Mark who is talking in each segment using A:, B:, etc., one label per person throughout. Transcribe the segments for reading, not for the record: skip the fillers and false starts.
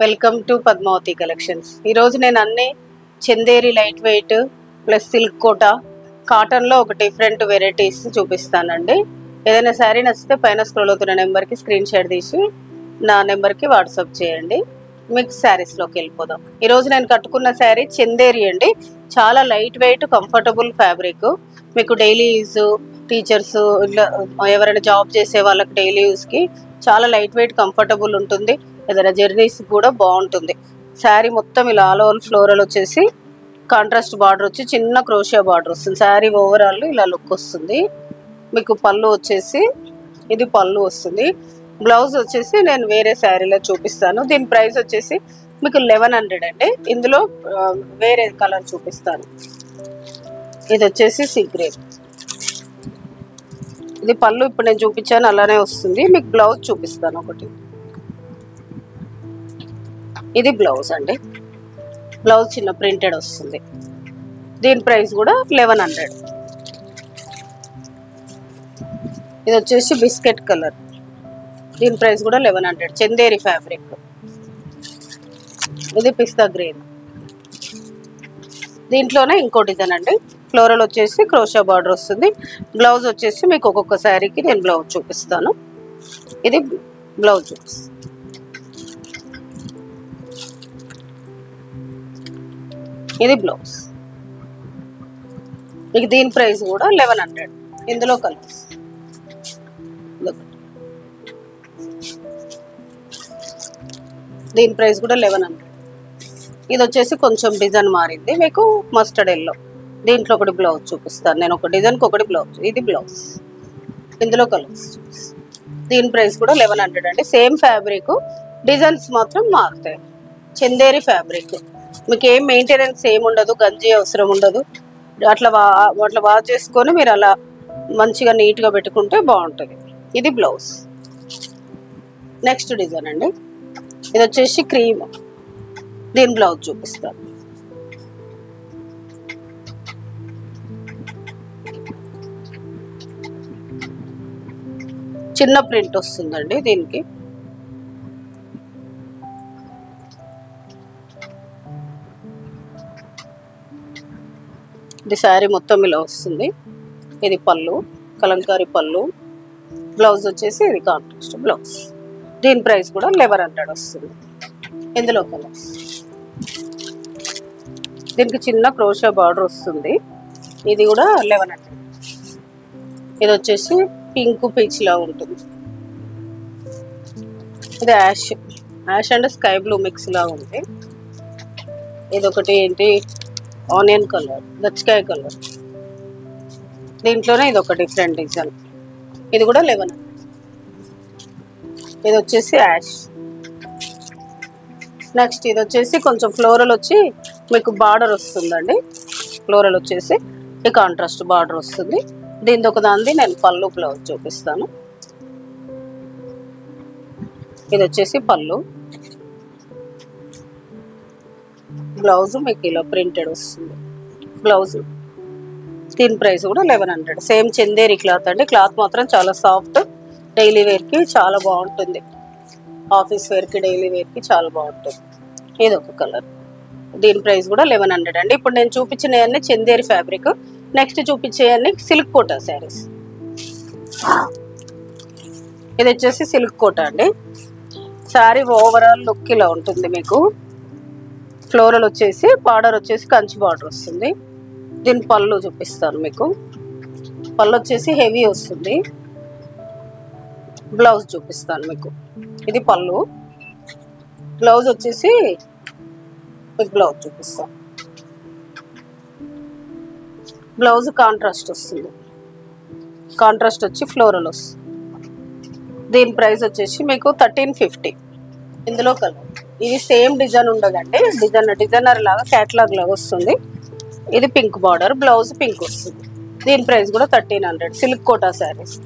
A: Welcome to Padmavati collections. ఈరోజు నేను అన్ని Chanderi light weight plus silk Kota కాటన్లో ఒక డిఫరెంట్ వెరైటీస్ చూపిస్తానండి. ఏదైనా శారీ నచ్చితే పైన స్క్రోల్ అవుతున్న నెంబర్కి స్క్రీన్ షాట్ తీసి నా నెంబర్కి వాట్సాప్ చేయండి. మీకు శారీస్లోకి వెళ్ళిపోదాం. ఈరోజు నేను కట్టుకున్న శారీ చందేరి అండి. చాలా లైట్ వెయిట్ కంఫర్టబుల్ ఫ్యాబ్రిక్. మీకు డైలీ యూజ్ టీచర్స్ ఇట్లా ఎవరైనా జాబ్ చేసే వాళ్ళకి డైలీ యూజ్కి చాలా లైట్ వెయిట్ కంఫర్టబుల్ ఉంటుంది. ఏదైనా జర్నీస్ కూడా బాగుంటుంది. శారీ మొత్తం ఇలా ఆల్ ఓవర్ ఫ్లోరల్ వచ్చేసి కాంట్రాస్ట్ బార్డర్ వచ్చి చిన్న క్రోషియా బార్డర్ వస్తుంది. శారీ ఓవరాల్ ఇలా లుక్ వస్తుంది. మీకు పళ్ళు వచ్చేసి ఇది పళ్ళు వస్తుంది. బ్లౌజ్ వచ్చేసి నేను వేరే శారీలో చూపిస్తాను. దీని ప్రైస్ వచ్చేసి మీకు 1100 అండి. ఇందులో వేరే కలర్ చూపిస్తాను. ఇది వచ్చేసి సీ గ్రీన్. ఇది పళ్ళు ఇప్పుడు నేను చూపించాను అలానే వస్తుంది. మీకు బ్లౌజ్ చూపిస్తాను ఒకటి. ఇది బ్లౌజ్ అండి. బ్లౌజ్ చిన్న ప్రింటెడ్ వస్తుంది. దీని ప్రైస్ కూడా 1100. ఇది వచ్చేసి బిస్కెట్ కలర్. దీని ప్రైస్ కూడా 1100. చందేరి ఫ్యాబ్రిక్. ఇది పిస్తా గ్రీన్. దీంట్లోనే ఇంకో డిజైన్ అండి. ఫ్లోరల్ వచ్చేసి క్రోషా బార్డర్ వస్తుంది. బ్లౌజ్ వచ్చేసి మీకు ఒక్కొక్క శారీకి నేను బ్లౌజ్ చూపిస్తాను. ఇది బ్లౌజ్ చూపిస్తాను. ఇది బ్లౌజ్. మీకు దీని ప్రైస్ కూడా 1100. ఇందులో కలర్స్ దీని ప్రైస్ కూడా 1100. ఇది వచ్చేసి కొంచెం డిజైన్ మారింది. మీకు మస్టర్డ్ ఎల్లో. దీంట్లో ఒకటి బ్లౌజ్ చూపిస్తాను నేను. ఒక డిజైన్కి ఒకటి బ్లౌజ్. ఇది బ్లౌజ్. ఇందులో కలర్స్. దీని ప్రైస్ కూడా 1100 అండి. సేమ్ ఫ్యాబ్రిక్, డిజైన్స్ మాత్రం మారుతాయి. చందేరి ఫ్యాబ్రిక్. మీకు ఏం మెయింటెనెన్స్ ఏమి ఉండదు, గంజి అవసరం ఉండదు. అట్లా వాష్ చేసుకొని మీరు అలా మంచిగా నీట్గా పెట్టుకుంటే బాగుంటుంది. ఇది బ్లౌజ్. నెక్స్ట్ డిజైన్ అండి. ఇది వచ్చేసి క్రీమ్. దీని బ్లౌజ్ చూపిస్తాను. చిన్న ప్రింట్ వస్తుందండి దీనికి. ఇది శారీ మొత్తం ఇలా వస్తుంది. ఇది పళ్ళు, కలంకారీ పళ్ళు. బ్లౌజ్ వచ్చేసి ఇది కాంట్రాస్ట్ బ్లౌజ్. దీని ప్రైస్ కూడా 1100 వస్తుంది. ఇందులో కలర్స్. దీనికి చిన్న క్రోషా బార్డర్ వస్తుంది. ఇది కూడా 1100. ఇది వచ్చేసి పింక్ పీచ్ లా ఉంటుంది. ఇది ash and sky blue mix లా ఉంది. ఇది ఒకటి ఏంటి ఆనియన్ కలర్, దచ్చకాయ కలర్. దీంట్లోనే ఇది ఒక డిఫరెంట్ డిజైన్. ఇది కూడా 1100. ఇది వచ్చేసి యాష్. నెక్స్ట్ ఇది వచ్చేసి కొంచెం ఫ్లోరల్ వచ్చి మీకు బార్డర్ వస్తుందండి. ఫ్లోరల్ వచ్చేసి ఈ కాంట్రాస్ట్ బార్డర్ వస్తుంది. దీని ఒక దాన్ని నేను పళ్ళు బ్లౌజ్ చూపిస్తాను. ఇది వచ్చేసి పళ్ళు. బ్లౌజ్ మీకు ఇలా ప్రింటెడ్ వస్తుంది. బ్లౌజ్. దీని ప్రైస్ కూడా 1100. సేమ్ చందేరి క్లాత్ అండి. క్లాత్ మాత్రం చాలా సాఫ్ట్. డైలీ వేర్కి చాలా బాగుంటుంది. ఆఫీస్ వేర్కి డైలీ వేర్కి చాలా బాగుంటుంది. ఇది ఒక కలర్. దీని ప్రైస్ కూడా 1100 అండి. ఇప్పుడు నేను చూపించినవన్నీ చందేరి ఫ్యాబ్రిక్. నెక్స్ట్ చూపించేవన్నీ సిల్క్ కోటా శారీస్. ఇది వచ్చేసి సిల్క్ కోటా అండి. శారీ ఓవరాల్ లుక్ ఇలా ఉంటుంది. మీకు ఫ్లోరల్ వచ్చేసి బార్డర్ వచ్చేసి కంచి బార్డర్ వస్తుంది. దీని పళ్ళు చూపిస్తాను మీకు. పళ్ళు వచ్చేసి హెవీ వస్తుంది. బ్లౌజ్ చూపిస్తాను మీకు. ఇది పళ్ళు. బ్లౌజ్ వచ్చేసి మీకు బ్లౌజ్ చూపిస్తాను. బ్లౌజ్ కాంట్రాస్ట్ వస్తుంది. కాంట్రాస్ట్ వచ్చి ఫ్లోరల్ వస్తుంది. దీని ప్రైస్ వచ్చేసి మీకు 1350. ఇందులో కలర్. ఇది సేమ్ డిజైన్ ఉండదండి. డిజైనర్ లాగా క్యాటలాగ్ లాగా వస్తుంది. ఇది పింక్ బార్డర్. బ్లౌజ్ పింక్ వస్తుంది. దీని ప్రైస్ కూడా 1300. సిల్క్ కోటా శారీస్.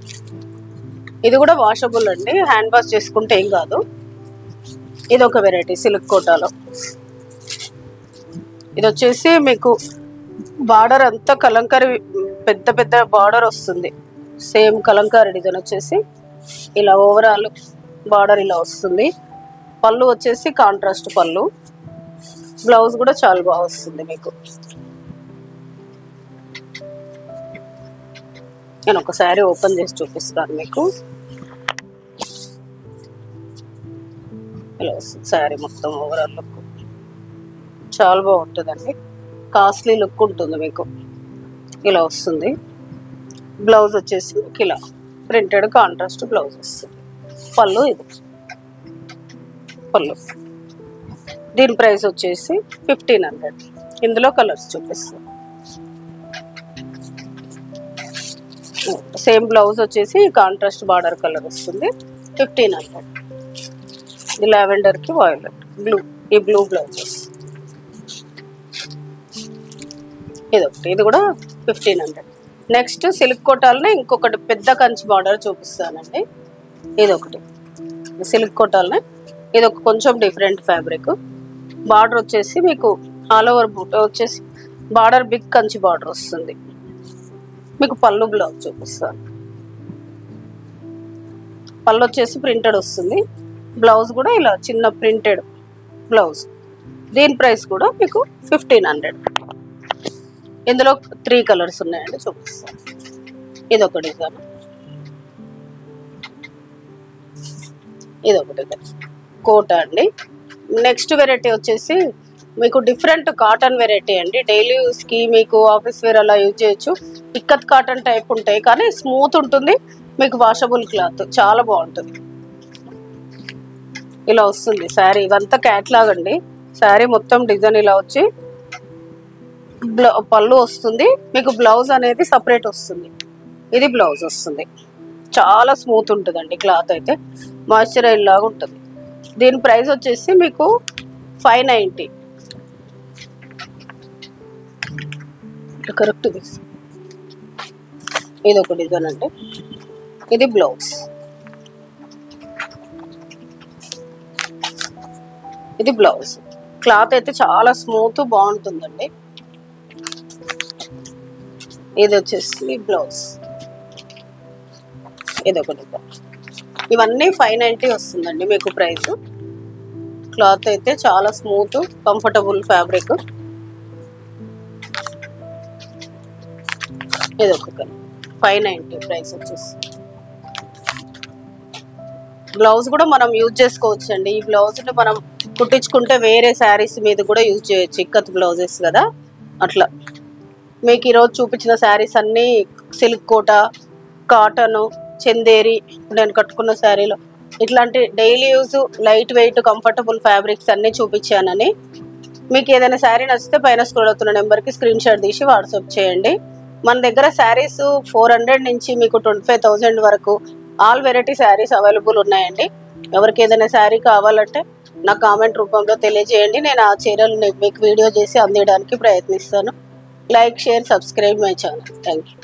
A: ఇది కూడా వాషబుల్ అండి. హ్యాండ్ వాష్ చేసుకుంటే ఏం కాదు. ఇది ఒక వెరైటీ సిల్క్ కోటాలో. ఇది వచ్చేసి మీకు బార్డర్ అంతా కలంకారీ పెద్ద పెద్ద బార్డర్ వస్తుంది. సేమ్ కలంకారీ డిజైన్ వచ్చేసి ఇలా ఓవరాల్ బార్డర్ ఇలా వస్తుంది. పళ్ళు వచ్చేసి కాంట్రాస్ట్ పళ్ళు, బ్లౌజ్ కూడా చాలా బాగా వస్తుంది మీకు. నేను ఒక శారీ ఓపెన్ చేసి చూపిస్తాను మీకు. ఇలా వస్తుంది శారీ మొత్తం ఓవరాల్ లుక్, చాలా బాగుంటుందండి. కాస్ట్లీ లుక్ ఉంటుంది మీకు. ఇలా వస్తుంది. బ్లౌజ్ వచ్చేసి మీకు ఇలా ప్రింటెడ్ కాంట్రాస్ట్ బ్లౌజ్ వస్తుంది. పళ్ళు ఇది పళ్ళు. దీని ప్రైస్ వచ్చేసి 1500. ఇందులో కలర్స్ చూపిస్తాను. సేమ్ బ్లౌజ్ వచ్చేసి కాంట్రాస్ట్ బార్డర్ కలర్ వస్తుంది 1500. ఇది లావెండర్కి వాయిలెట్ బ్లూ, ఈ బ్లూ బ్లౌజెస్. ఇదొకటి, ఇది కూడా 1500. నెక్స్ట్ సిల్క్ కోటాలనే ఇంకొకటి పెద్ద కంచి బార్డర్ చూపిస్తానండి. ఇదొకటి సిల్క్ కోటాలనే, ఇది ఒక కొంచెం డిఫరెంట్ ఫ్యాబ్రిక్. బార్డర్ వచ్చేసి మీకు ఆల్ ఓవర్ బూట వచ్చేసి బార్డర్ బిగ్ కంచి బార్డర్ వస్తుంది మీకు. పళ్ళు బ్లౌజ్ చూపిస్తాను. పళ్ళు వచ్చేసి ప్రింటెడ్ వస్తుంది, బ్లౌజ్ కూడా ఇలా చిన్న ప్రింటెడ్ బ్లౌజ్. దీని ప్రైస్ కూడా మీకు 1500. ఇందులో 3 కలర్స్ ఉన్నాయండి, చూపిస్తాను. ఇదొక డిజైన్, ఇదొక డిజైన్ కోట అండి. నెక్స్ట్ వెరైటీ వచ్చేసి మీకు డిఫరెంట్ కాటన్ వెరైటీ అండి. డైలీ యూస్కి మీకు ఆఫీస్ వేర్ అలా యూజ్ చేయొచ్చు. ఇక్కత్ కాటన్ టైప్ ఉంటాయి కానీ స్మూత్ ఉంటుంది మీకు. వాషబుల్ క్లాత్, చాలా బాగుంటుంది. ఇలా వస్తుంది శారీ. ఇదంతా క్యాట్లాగ్ అండి. శారీ మొత్తం డిజైన్ ఇలా వచ్చి పళ్ళు వస్తుంది మీకు. బ్లౌజ్ అనేది సపరేట్ వస్తుంది. ఇది బ్లౌజ్ వస్తుంది. చాలా స్మూత్ ఉంటుందండి క్లాత్ అయితే, మాయిశ్చరైజ్ లాగా ఉంటుంది. దీని ప్రైస్ వచ్చేసి మీకు 590. కరెక్ట్ తీసు. ఇది ఒక డిజైన్ అంటే, ఇది బ్లౌజ్, ఇది బ్లౌజ్. క్లాత్ అయితే చాలా స్మూత్ బాగుంటుందండి. ఇది వచ్చేసి బ్లౌజ్, ఇది ఒక డిజైన్. ఇవన్నీ 590 వస్తుందండి మీకు ప్రైస్. క్లాత్ అయితే చాలా స్మూత్ కంఫర్టబుల్ ఫ్యాబ్రిక్. ఇది ఒక 590 ప్రైస్ వచ్చేసి. బ్లౌజ్ కూడా మనం యూజ్ చేసుకోవచ్చు అండి. ఈ బ్లౌజ్ని మనం కుట్టించుకుంటే వేరే శారీస్ మీద కూడా యూజ్ చేయొచ్చు. ఇక్కత్ బ్లౌజెస్ కదా అట్లా. మీకు ఈరోజు చూపించిన శారీస్ అన్నీ సిల్క్ కోట, కాటను, చందేరి, నేను కట్టుకున్న శారీలో ఇట్లాంటి daily use light weight comfortable fabrics అన్నీ చూపించానని. మీకు ఏదైనా శారీ నచ్చితే పైన స్క్రోల్ అవుతున్న నెంబర్కి స్క్రీన్ షాట్ తీసి వాట్సాప్ చేయండి. మన దగ్గర శారీస్ 400 నుంచి మీకు 25,000 వరకు ఆల్ వెరైటీ శారీస్ అవైలబుల్ ఉన్నాయండి. ఎవరికి ఏదైనా శారీ కావాలంటే నా కామెంట్ రూపంలో తెలియజేయండి. నేను ఆ చీరలు మీకు వీడియో చేసి అందించడానికి ప్రయత్నిస్తాను. Like, share, subscribe my channel. Thank you.